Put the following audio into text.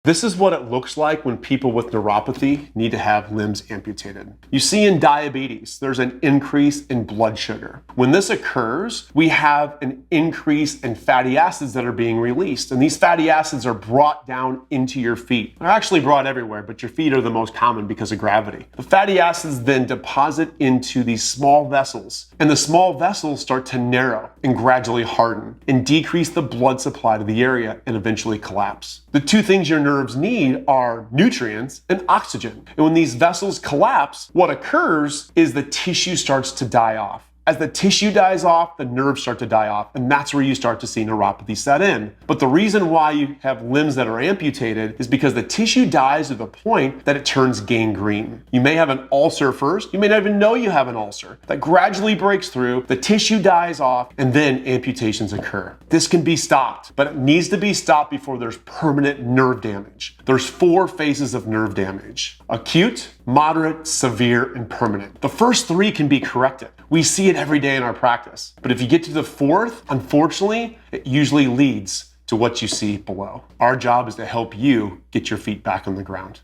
This is what it looks like when people with neuropathy need to have limbs amputated. You see in diabetes, there's an increase in blood sugar. When this occurs, we have an increase in fatty acids that are being released, and these fatty acids are brought down into your feet. They're actually brought everywhere, but your feet are the most common because of gravity. The fatty acids then deposit into these small vessels, and the small vessels start to narrow and gradually harden and decrease the blood supply to the area and eventually collapse. The two things your nerves need are nutrients and oxygen. And when these vessels collapse, what occurs is the tissue starts to die off. As the tissue dies off, the nerves start to die off, and that's where you start to see neuropathy set in. But the reason why you have limbs that are amputated is because the tissue dies to the point that it turns gangrene. You may have an ulcer first, you may not even know you have an ulcer. That gradually breaks through, the tissue dies off, and then amputations occur. This can be stopped, but it needs to be stopped before there's permanent nerve damage. There's 4 phases of nerve damage: acute, moderate, severe, and permanent. The first 3 can be corrected. We see it every day in our practice. But if you get to the 4th, unfortunately, it usually leads to what you see below. Our job is to help you get your feet back on the ground.